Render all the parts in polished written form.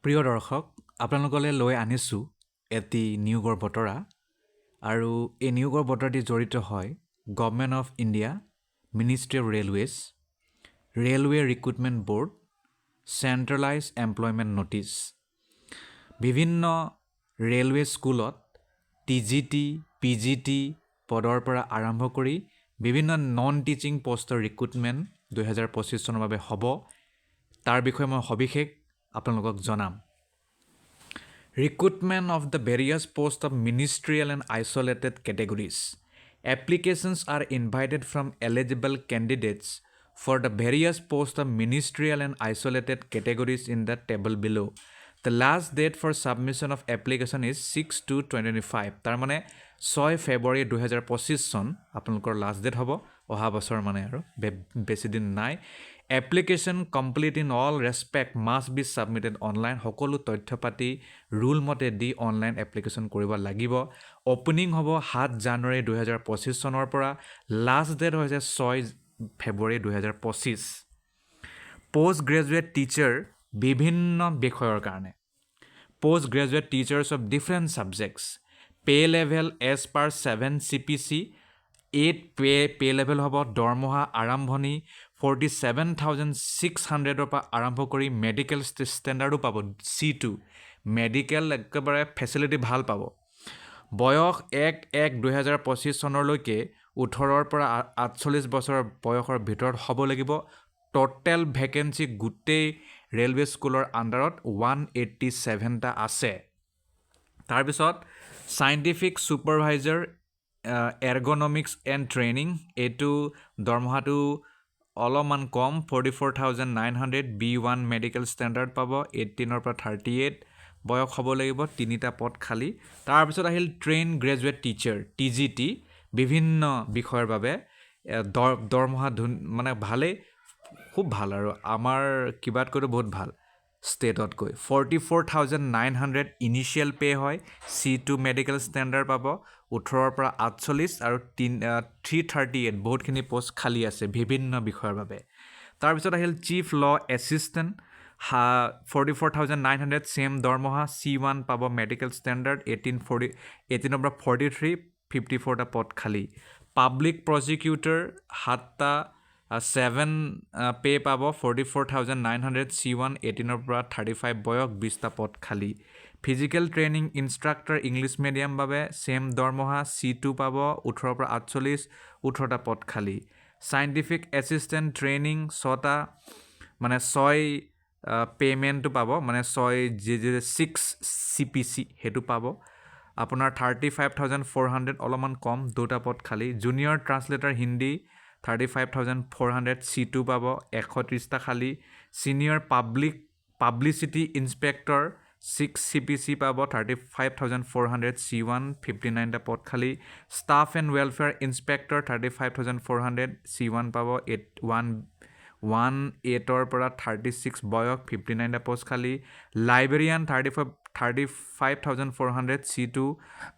প্ৰিয় দৰ্শক আপোনালোকলৈ লৈ আনিছোঁ এটি নিয়োগৰ বতৰা আৰু এই নিয়োগৰ বতৰাটি জড়িত হয় government of India ministry of railway recruitment board centralised employment notice বিভিন্ন ৰেলৱে স্কুলত TGT PGT পদৰ পৰা আৰম্ভ কৰি বিভিন্ন নন টিচিং পষ্টৰ ৰিক্ৰুটমেণ্ট 2025 চনৰ বাবে হ'ব তাৰ বিষয়ে মই সবিশেষ আপোনালোকক জনাম Recruitment of the various posts of ministerial and isolated categories. Applications are invited from eligible candidates for the various posts of ministerial and isolated categories in the table below. The last date for submission of application is 6/2/2025. তাৰ মানে 6 ফেব্ৰুৱাৰী 2025 চন আপোনালোকৰ last date হ'ব অহা বছৰ মানে আৰু বেছি দিন নাই Application complete in all respect must be submitted online. সকলো তথ্য পাতি ৰুল মতে দি অনলাইন এপ্লিকেশ্যন কৰিব লাগিব অপেনিং হ'ব 7 জানুৱাৰী 2025 চনৰ পৰা লাষ্ট ডেট হৈছে 6 ফেব্ৰুৱাৰী 2025 পোষ্ট গ্ৰেজুৱেট টিচাৰ বিভিন্ন বিষয়ৰ কাৰণে post graduate teachers of different subjects pay level as per 7 CPC 8 pay level হ'ব দৰমহা আৰম্ভণি 47,600 পৰা আৰম্ভ কৰি মেডিকেল ষ্টেণ্ডাৰ্ডো পাব C2 মেডিকেল একেবাৰে ফেচিলিটি ভাল পাব বয়স 1/1/2025 চনলৈকে 18ৰ পৰা 48 বছৰ বয়সৰ ভিতৰত হ'ব লাগিব টোটেল ভেকেন্সি গোটেই ৰেলৱে স্কুলৰ আণ্ডাৰত 187টা আছে তাৰপিছত সাইণ্টিফিক ছুপাৰভাইজাৰ এৰ্গনমিক্স এণ্ড ট্ৰেইনিং এইটো দৰমহাটো অলপমান কম 44,900 B1 মেডিকেল ষ্টেণ্ডাৰ্ড পাব 18ৰ পৰা 38 বয়স হ'ব লাগিব তিনিটা পদ খালী তাৰপিছত আহিল ট্ৰেইন গ্ৰেজুৱেট টিচাৰ TGT বিভিন্ন বিষয়ৰ বাবে দৰমহা মানে ভালেই খুব ভাল আৰু আমাৰ কিবাতকৈতো বহুত ভাল ষ্টেটতকৈ 44,900 ইনিচিয়েল পে হয় C2 মেডিকেল ষ্টেণ্ডাৰ্ড পাব 18ৰ পৰা 48 আৰু 338 বহুতখিনি পোষ্ট খালী আছে বিভিন্ন বিষয়ৰ বাবে তাৰপিছত আহিল চিফ ল এছিষ্টেণ্ট 44,900 চেম দৰমহা C1 পাব মেডিকেল ষ্টেণ্ডাৰ্ড 18ৰ পৰা 43 54টা পদ খালী পাব্লিক প্ৰজিকিউটৰ 7টা 7 পে পাব 44,900 C1 18ৰ পৰা 35 বয়স 20টা পদ খালী physical training instructor English medium বাবে চেম দৰমহা C2 পাব 18ৰ পৰা 48 18টা পদ খালী সাইণ্টিফিক এছিষ্টেণ্ট ট্ৰেইনিং 6টা মানে 6 পে'মেণ্টটো পাব মানে 6 CPC সেইটো পাব আপোনাৰ 35,400 অলপমান কম দুটা পদ খালী জুনিয়ৰ ট্ৰান্সলেটৰ হিন্দী 35,400 C2 পাব 130টা খালী ছিনিয়ৰ পাব্লিচিটি ইনস্পেক্টৰ 6 CPC পাব 35,400 C1 59টা পদ খালী staff and welfare inspector 35,400 C1 পাব 18ৰ পৰা 36 বয়স 59টা পষ্ট খালী লাইব্ৰেৰিয়ান 35,400 C2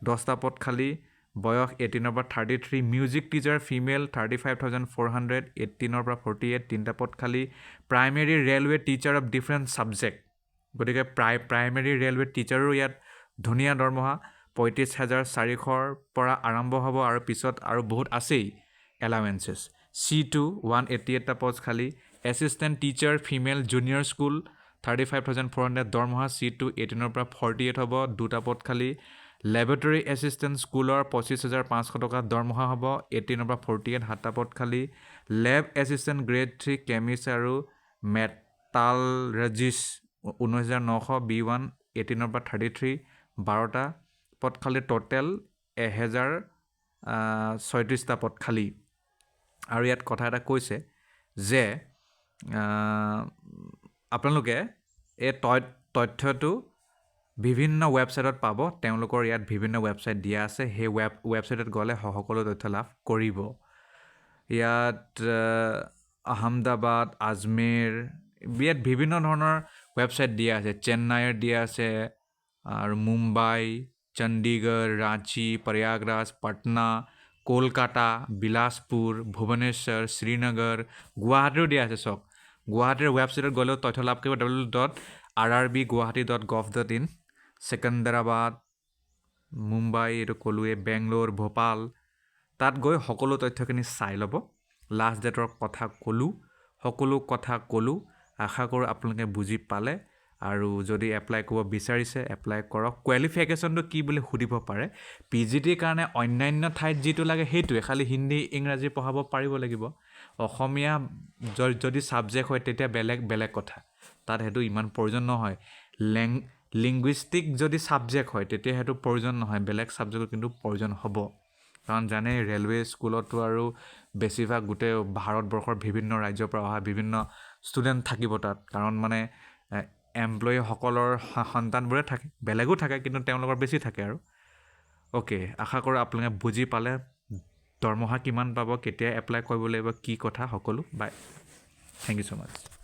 10টা পদ খালী বয়স 18ৰ পৰা 33 মিউজিক টিচাৰ ফিমেল 35,400 18ৰ পৰা 48 তিনিটা পদ খালী primary railway teacher of different subject গতিকে প্ৰাইমেৰী ৰেলৱে টিচাৰো ইয়াত ধুনীয়া দৰমহা 35,400ৰ পৰা আৰম্ভ হ'ব আৰু পিছত আৰু বহুত আছেই এলাৱেঞ্চেছ C2 188টা পষ্ট খালী assistant teacher female junior school 35,400 দৰমহা C2 18ৰ পৰা 48 হ'ব দুটা পদ খালী লেবৰেটৰী এছিষ্টেণ্ট স্কুলৰ 25,500 টকা দৰমহা হ'ব 18ৰ পৰা 48 7টা পদ খালী লেব এছিষ্টেণ্ট গ্ৰেড 3 কেমিষ্ট আৰু মেটালৰ্জিষ্ট 19,900 B1 18ৰ পৰা 33 12টা পদ খালী টোটেল 1,036টা পদ খালী আৰু ইয়াত কথা এটা কৈছে যে আপোনালোকে এই তথ্যটো বিভিন্ন ৱেবছাইটত পাব তেওঁলোকৰ ইয়াত বিভিন্ন ৱেবছাইট দিয়া আছে সেই ৱেবছাইটত গ'লে সকলো তথ্য লাভ কৰিব ইয়াত আহমেদাবাদ আজমেৰ ইয়াত বিভিন্ন ধৰণৰ ৱেবছাইট দিয়া আছে চেন্নাইৰ দিয়া আছে আৰু মুম্বাই চণ্ডীগড় ৰাঁচী প্ৰয়াগৰাজ পাটনা কলকাতা বিলাসপুৰ ভুৱনেশ্বৰ শ্ৰীনগৰ গুৱাহাটীও দিয়া আছে চাওক গুৱাহাটীৰ ৱেবছাইটত গ'লেও তথ্য লাভ কৰিব www.rrbguwahati.gov.in ছেকেন্দ্ৰাবাদ মুম্বাই এইটো ক'লোৱে বেংগলোৰ ভোপাল তাত গৈ সকলো তথ্যখিনি চাই ল'ব লাষ্ট ডেটৰ কথা ক'লোঁ সকলো কথা ক'লোঁ আশা কৰোঁ আপোনালোকে বুজি পালে আৰু যদি এপ্লাই কৰিব বিচাৰিছে এপ্লাই কৰক কোৱালিফিকেশ্যনটো কি বুলি সুধিব পাৰে PGTৰ কাৰণে অন্যান্য ঠাইত যিটো লাগে সেইটোৱে খালি হিন্দী ইংৰাজী পঢ়াব পাৰিব লাগিব অসমীয়া যদি ছাবজেক্ট হয় তেতিয়া বেলেগ কথা তাত সেইটো ইমান প্ৰয়োজন নহয় লিংগুইষ্টিক যদি ছাবজেক্ট হয় তেতিয়া সেইটো প্ৰয়োজন নহয় বেলেগ ছাবজেক্টৰ কিন্তু প্ৰয়োজন হ'ব কাৰণ জানে ৰেলৱে স্কুলতো আৰু বেছিভাগ গোটেই ভাৰতবৰ্ষৰ বিভিন্ন ৰাজ্যৰ পৰা অহা বিভিন্ন ষ্টুডেণ্ট থাকিব তাত কাৰণ মানে এমপ্লয়ীসকলৰ সন্তানবোৰে থাকে বেলেগো থাকে কিন্তু তেওঁলোকৰ বেছি থাকে আৰু অ'কে আশা কৰোঁ আপোনালোকে বুজি পালে দৰমহা কিমান পাব কেতিয়া এপ্লাই কৰিব লাগিব কি কথা সকলো bye thank you so' much